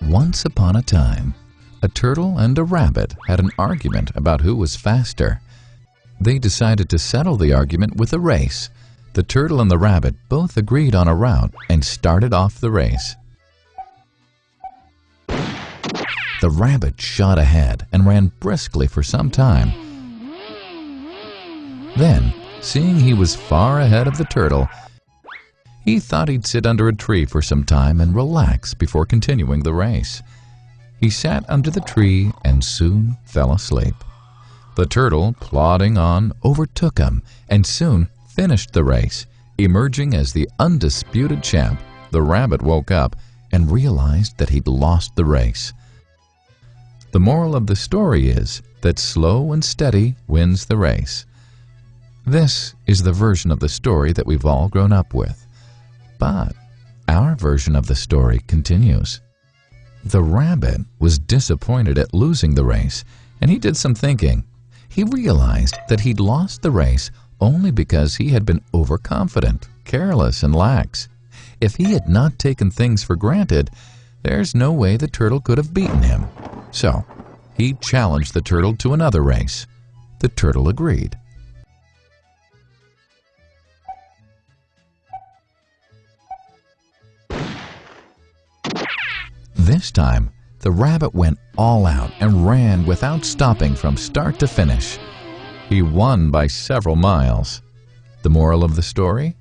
Once upon a time, a turtle and a rabbit had an argument about who was faster. They decided to settle the argument with a race. The turtle and the rabbit both agreed on a route and started off the race. The rabbit shot ahead and ran briskly for some time. Then, seeing he was far ahead of the turtle, he thought he'd sit under a tree for some time and relax before continuing the race. He sat under the tree and soon fell asleep. The turtle, plodding on, overtook him and soon finished the race. Emerging as the undisputed champ, the rabbit woke up and realized that he'd lost the race. The moral of the story is that slow and steady wins the race. This is the version of the story that we've all grown up with. But our version of the story continues. The rabbit was disappointed at losing the race, and he did some thinking. He realized that he'd lost the race only because he had been overconfident, careless, and lax. If he had not taken things for granted, there's no way the turtle could have beaten him. So, he challenged the turtle to another race. The turtle agreed. This time, the rabbit went all out and ran without stopping from start to finish. He won by several miles. The moral of the story?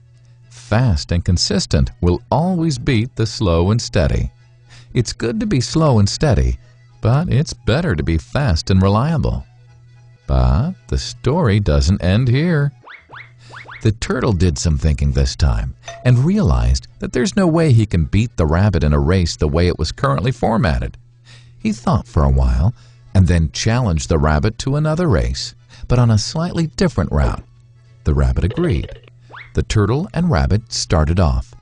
Fast and consistent will always beat the slow and steady. It's good to be slow and steady, but it's better to be fast and reliable. But the story doesn't end here. The turtle did some thinking this time and realized that there's no way he can beat the rabbit in a race the way it was currently formatted. He thought for a while and then challenged the rabbit to another race, but on a slightly different route. The rabbit agreed. The turtle and rabbit started off.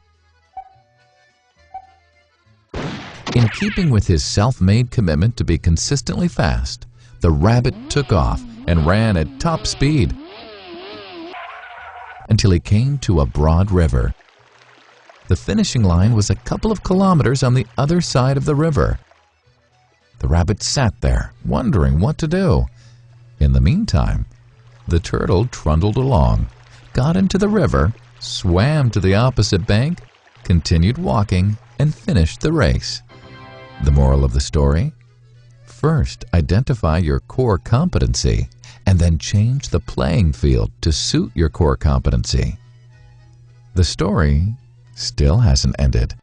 In keeping with his self-made commitment to be consistently fast, the rabbit took off and ran at top speed until he came to a broad river. The finishing line was a couple of kilometers on the other side of the river. The rabbit sat there, wondering what to do. In the meantime, the turtle trundled along, got into the river, swam to the opposite bank, continued walking, and finished the race. The moral of the story? First, identify your core competency, and then change the playing field to suit your core competency. The story still hasn't ended.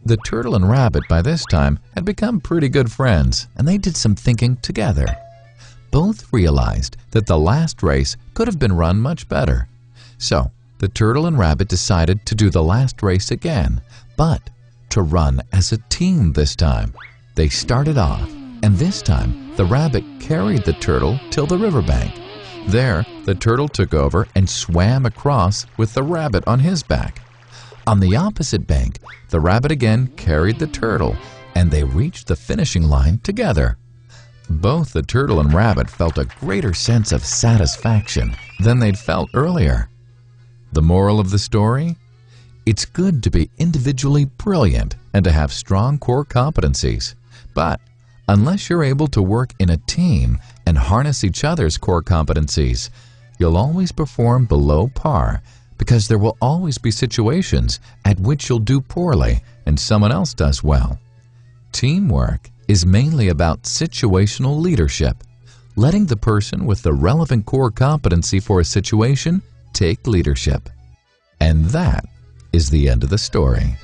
The turtle and rabbit by this time had become pretty good friends, and they did some thinking together. Both realized that the last race could have been run much better. So, the turtle and rabbit decided to do the last race again, but to run as a team this time. They started off, and this time the rabbit carried the turtle till the riverbank. There, the turtle took over and swam across with the rabbit on his back. On the opposite bank, the rabbit again carried the turtle, and they reached the finishing line together. Both the turtle and rabbit felt a greater sense of satisfaction than they'd felt earlier. The moral of the story? It's good to be individually brilliant and to have strong core competencies, but unless you're able to work in a team and harness each other's core competencies, you'll always perform below par because there will always be situations at which you'll do poorly and someone else does well. Teamwork is mainly about situational leadership, letting the person with the relevant core competency for a situation take leadership. And that is the end of the story.